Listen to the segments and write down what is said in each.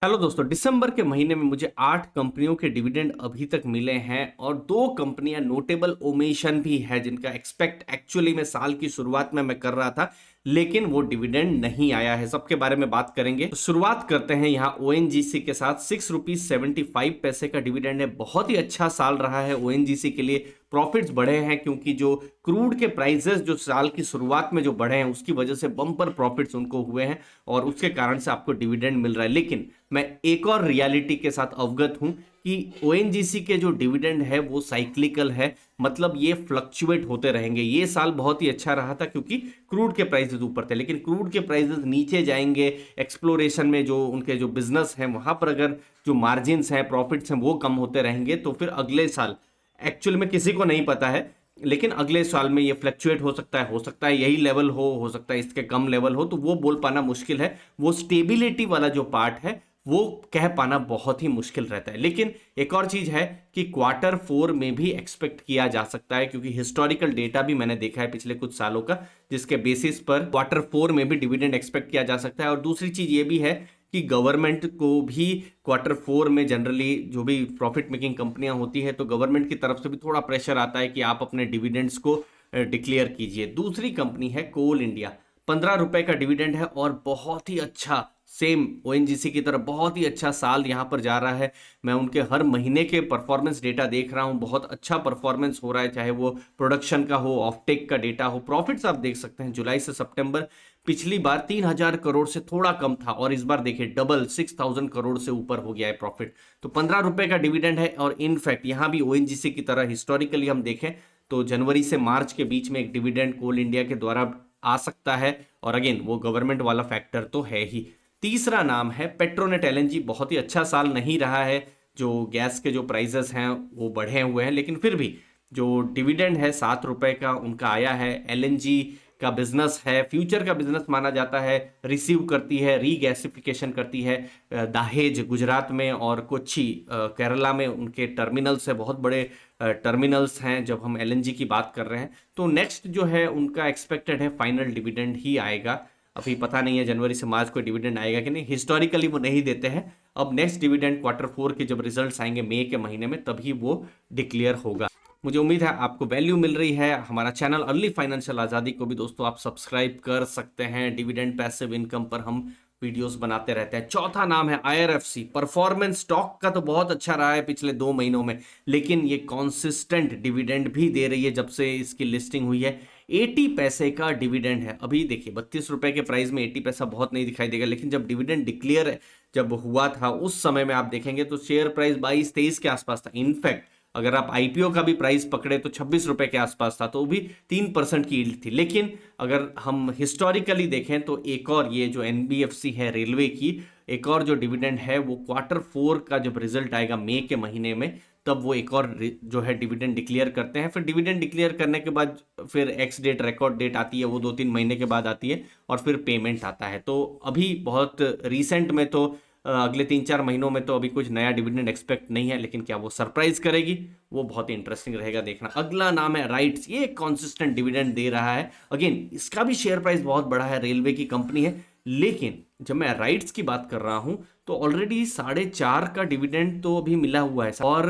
Hello दोस्तों, दिसंबर के महीने में मुझे 8 कंपनियों के डिविडेंड अभी तक मिले हैं और 2 कंपनियां नोटेबल ओमेशन भी है जिनका एक्सपेक्ट एक्चुअली में साल की शुरुआत में मैं कर रहा था, लेकिन वो डिविडेंड नहीं आया है। सबके बारे में बात करेंगे। तो शुरुआत करते हैं यहाँ ओएनजीसी के साथ। 6 रुपीज 75 पैसे का डिविडेंड है। बहुत ही अच्छा साल रहा है ओएनजीसी के लिए। प्रॉफिट्स बढ़े हैं क्योंकि जो क्रूड के प्राइसेस जो साल की शुरुआत में जो बढ़े हैं उसकी वजह से बम्पर प्रॉफिट्स उनको हुए हैं और उसके कारण से आपको डिविडेंड मिल रहा है। लेकिन मैं एक और रियलिटी के साथ अवगत हूं कि ओएनजीसी के जो डिविडेंड है वो साइक्लिकल है, मतलब ये फ्लक्चुएट होते रहेंगे। ये साल बहुत ही अच्छा रहा था क्योंकि क्रूड के प्राइसेस ऊपर थे, लेकिन क्रूड के प्राइसेस नीचे जाएंगे। एक्सप्लोरेशन में जो उनके जो बिजनेस है वहां पर अगर जो मार्जिन्स हैं, प्रॉफिट्स हैं, वो कम होते रहेंगे तो फिर अगले साल एक्चुअल में किसी को नहीं पता है, लेकिन अगले साल में ये फ्लक्चुएट हो सकता है यही लेवल हो सकता है इसके कम लेवल हो, तो वो बोल पाना मुश्किल है। वो स्टेबिलिटी वाला जो पार्ट है वो कह पाना बहुत ही मुश्किल रहता है। लेकिन एक और चीज है कि क्वार्टर 4 में भी एक्सपेक्ट किया जा सकता है, क्योंकि हिस्टोरिकल डेटा भी मैंने देखा है पिछले कुछ सालों का, जिसके बेसिस पर क्वार्टर 4 में भी डिविडेंड एक्सपेक्ट किया जा सकता है। और दूसरी चीज ये भी है कि गवर्नमेंट को भी क्वार्टर 4 में जनरली जो भी प्रॉफिट मेकिंग कंपनियां होती है तो गवर्नमेंट की तरफ से भी थोड़ा प्रेशर आता है कि आप अपने डिविडेंड्स को डिक्लेयर कीजिए। दूसरी कंपनी है कोल इंडिया। 15 रुपए का डिविडेंड है और बहुत ही अच्छा, सेम ओएनजीसी की तरह बहुत ही अच्छा साल यहां पर जा रहा है। मैं उनके हर महीने के परफॉर्मेंस डेटा देख रहा हूं, बहुत अच्छा परफॉर्मेंस हो रहा है, चाहे वो प्रोडक्शन का हो, ऑफटेक का डेटा हो। प्रॉफिट्स आप देख सकते हैं जुलाई से सितंबर पिछली बार 3000 करोड़ से थोड़ा कम था और इस बार देखिए डबल 6000 करोड़ से ऊपर हो गया है प्रॉफिट। तो 15 रुपए का डिविडेंड है और इनफैक्ट यहां भी ओएनजीसी की तरह हिस्टोरिकली हम देखें तो जनवरी से मार्च के बीच में एक डिविडेंड कोल इंडिया के द्वारा आ सकता है। और अगेन वो गवर्नमेंट वाला फैक्टर तो है ही। तीसरा नाम है पेट्रोनेट एलएनजी। बहुत ही अच्छा साल नहीं रहा है, जो गैस के जो प्राइसेस हैं वो बढ़े हुए हैं, लेकिन फिर भी जो डिविडेंड है 7 रुपए का उनका आया है। एलएनजी का बिजनेस है, फ्यूचर का बिजनेस माना जाता है। रिसीव करती है, रीगैसिफिकेशन करती है। दाहेज गुजरात में और कोच्चि केरला में उनके टर्मिनल्स है, बहुत बड़े टर्मिनल्स हैं जब हम एलएनजी की बात कर रहे हैं। तो नेक्स्ट जो है उनका एक्सपेक्टेड है फाइनल डिविडेंड ही आएगा। अभी पता नहीं है जनवरी से मार्च को डिविडेंड आएगा कि नहीं, हिस्टोरिकली वो नहीं देते हैं। अब नेक्स्ट डिविडेंड क्वार्टर 4 के जब रिजल्ट्स आएंगे मई के महीने में तभी वो डिक्लेयर होगा। मुझे उम्मीद है आपको वैल्यू मिल रही है। हमारा चैनल अर्ली फाइनेंशियल आज़ादी को भी दोस्तों आप सब्सक्राइब कर सकते हैं। डिविडेंड पैसिव इनकम पर हम वीडियोस बनाते रहते हैं। चौथा नाम है आईआरएफसी। परफॉर्मेंस स्टॉक का तो बहुत अच्छा रहा है पिछले 2 महीनों में, लेकिन ये कॉन्सिस्टेंट डिविडेंड भी दे रही है जब से इसकी लिस्टिंग हुई है। 80 पैसे का डिविडेंड है। अभी देखिए 32 रुपए के प्राइस में 80 पैसा बहुत नहीं दिखाई देगा, लेकिन जब डिविडेंड डिक्लेयर जब हुआ था उस समय में आप देखेंगे तो शेयर प्राइस 22-23 के आसपास था। इनफैक्ट अगर आप आईपीओ का भी प्राइस पकड़े तो 26 रुपए के आसपास था, तो वो भी 3% की यील्ड थी। लेकिन अगर हम हिस्टोरिकली देखें तो एक और ये जो एनबीएफसी है रेलवे की, एक और जो डिविडेंड है वो क्वार्टर 4 का जब रिजल्ट आएगा मई के महीने में तब वो एक और जो है डिविडेंड डिक्लेयर करते हैं। फिर डिविडेंड डिक्लेयर करने के बाद फिर एक्स डेट रिकॉर्ड डेट आती है, वो 2-3 महीने के बाद आती है और फिर पेमेंट आता है। तो अभी बहुत रिसेंट में तो अगले 3-4 महीनों में तो अभी कुछ नया डिविडेंड एक्सपेक्ट नहीं है, लेकिन क्या वो सरप्राइज करेगी वो बहुत ही इंटरेस्टिंग रहेगा देखना। अगला नाम है राइट्स। ये कंसिस्टेंट डिविडेंड दे रहा है। अगेन इसका भी शेयर प्राइस बहुत बड़ा है, रेलवे की कंपनी है। लेकिन जब मैं राइट्स की बात कर रहा हूं तो ऑलरेडी 4.5 का डिविडेंड तो अभी मिला हुआ है और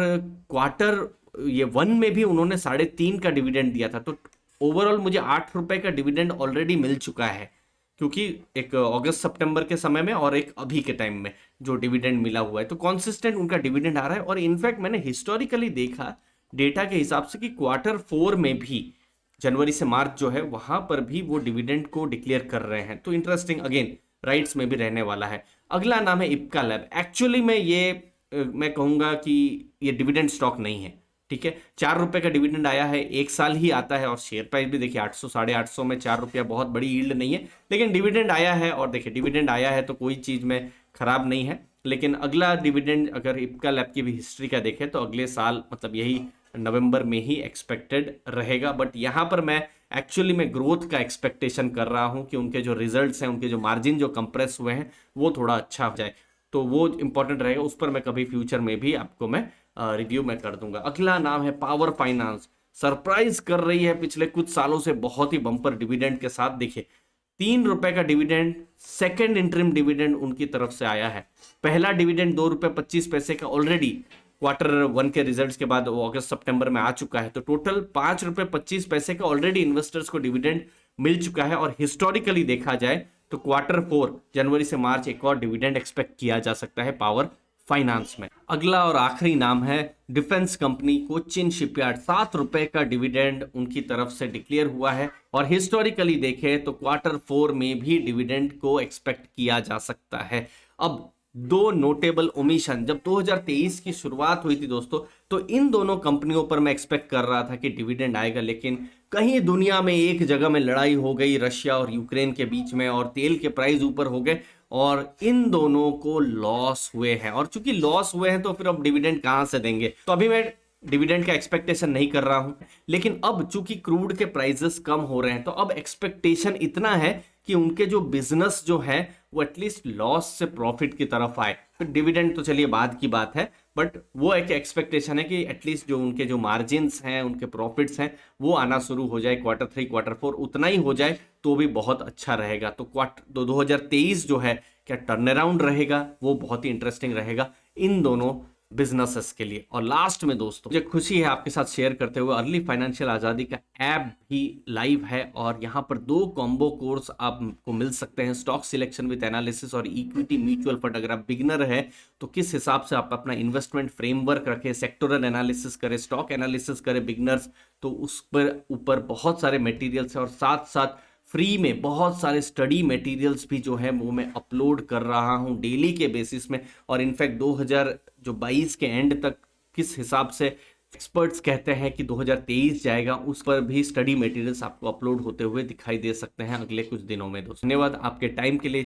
क्वार्टर 1 में भी उन्होंने 3.5 का डिविडेंड दिया था। तो ओवरऑल मुझे 8 रुपए का डिविडेंड ऑलरेडी मिल चुका है, क्योंकि एक अगस्त सितंबर के समय में और एक अभी के टाइम में जो डिविडेंड मिला हुआ है। तो कॉन्सिस्टेंट उनका डिविडेंड आ रहा है। और इनफैक्ट मैंने हिस्टोरिकली देखा डेटा के हिसाब से कि क्वार्टर 4 में भी जनवरी से मार्च जो है वहां पर भी वो डिविडेंड को डिक्लेयर कर रहे हैं। तो इंटरेस्टिंग अगेन राइट्स में भी रहने वाला है। अगला नाम है इप्का लैब। एक्चुअली में ये मैं कहूंगा कि ये डिविडेंड स्टॉक नहीं है, ठीक है। 4 रुपए का डिविडेंड आया है, एक साल ही आता है और शेयर प्राइस भी देखिए 800 850 में 4 रुपया बहुत बड़ी यील्ड नहीं है, लेकिन डिविडेंड आया है। और देखिए डिविडेंड आया है तो कोई चीज में खराब नहीं है। लेकिन अगला डिविडेंड अगर इप्का लैब की भी हिस्ट्री का देखें तो अगले साल मतलब यही नवंबर में ही एक्सपेक्टेड रहेगा। बट यहाँ पर मैं एक्चुअली में ग्रोथ का एक्सपेक्टेशन कर रहा हूँ कि उनके जो रिजल्ट्स हैं, उनके जो मार्जिन जो कंप्रेस हुए हैं वो थोड़ा अच्छा हो जाए, तो वो इंपॉर्टेंट रहेगा। उस पर मैं कभी फ्यूचर में भी आपको मैं रिव्यू में कर दूंगा। अगला नाम है पावर फाइनेंस। सरप्राइज कर रही है पिछले कुछ सालों से बहुत ही बम्पर डिविडेंड के साथ। देखिए ₹3 का डिविडेंड, सेकंड इंटरिम डिविडेंड उनकी तरफ से आया है। पहला डिविडेंड ₹2.25 का ऑलरेडी Q1 के रिजल्ट्स के बाद अगस्त सितंबर में आ चुका है। तो टोटल ₹5.25 का ऑलरेडी इन्वेस्टर्स को डिविडेंड मिल चुका है। और हिस्टोरिकली देखा जाए तो Q4 जनवरी से मार्च एक और डिविडेंड एक्सपेक्ट किया जा सकता है पावर फाइनेंस में। अगला और आखिरी नाम है डिफेंस कंपनी कोचिन शिपयार्ड। ₹7 का डिविडेंड उनकी तरफ से डिक्लेयर हुआ है। और हिस्टोरिकली देखें तो Q4 में भी डिविडेंड को एक्सपेक्ट किया जा सकता है। अब दो नोटेबल ओमिशन, जब 2023 की शुरुआत हुई थी दोस्तों, तो इन दोनों कंपनियों पर मैं एक्सपेक्ट कर रहा था कि डिविडेंड आएगा, लेकिन कहीं दुनिया में एक जगह में लड़ाई हो गई रशिया और यूक्रेन के बीच में, और तेल के प्राइस ऊपर हो गए और इन दोनों को लॉस हुए हैं। और चूंकि लॉस हुए हैं तो फिर अब डिविडेंड कहां से देंगे, तो अभी मैं डिविडेंड का एक्सपेक्टेशन नहीं कर रहा हूं। लेकिन अब चूंकि क्रूड के प्राइसेस कम हो रहे हैं तो अब एक्सपेक्टेशन इतना है कि उनके जो बिजनेस जो है वो एटलीस्ट लॉस से प्रॉफिट की तरफ आए। फिर डिविडेंड तो चलिए बाद की बात है, बट वो एक एक्सपेक्टेशन है कि एटलीस्ट जो उनके जो मार्जिन्स हैं, उनके प्रॉफिट्स हैं, वो आना शुरू हो जाए। Q3 Q4 उतना ही हो जाए तो भी बहुत अच्छा रहेगा। तो 2023 जो है क्या टर्न अराउंड रहेगा, वो बहुत ही इंटरेस्टिंग रहेगा इन दोनों बिजनेसेस के लिए। और लास्ट में दोस्तों मुझे खुशी है आपके साथ शेयर करते हुए, अर्ली फाइनेंशियल आजादी का ऐप भी लाइव है और यहाँ पर 2 कॉम्बो कोर्स आपको मिल सकते हैं, स्टॉक सिलेक्शन विद एनालिसिस और इक्विटी म्यूचुअल फंड। अगर आप बिगिनर है तो किस हिसाब से आप अपना इन्वेस्टमेंट फ्रेमवर्क रखें, सेक्टोरल एनालिसिस करें, स्टॉक एनालिसिस करें बिगिनर्स, तो उस पर ऊपर बहुत सारे मटेरियल्स है। और साथ साथ फ्री में बहुत सारे स्टडी मटेरियल्स भी जो है वो मैं अपलोड कर रहा हूं डेली के बेसिस में। और इनफैक्ट 2022 के एंड तक किस हिसाब से एक्सपर्ट्स कहते हैं कि 2023 जाएगा, उस पर भी स्टडी मटेरियल्स आपको अपलोड होते हुए दिखाई दे सकते हैं अगले कुछ दिनों में। दोस्तों धन्यवाद आपके टाइम के लिए।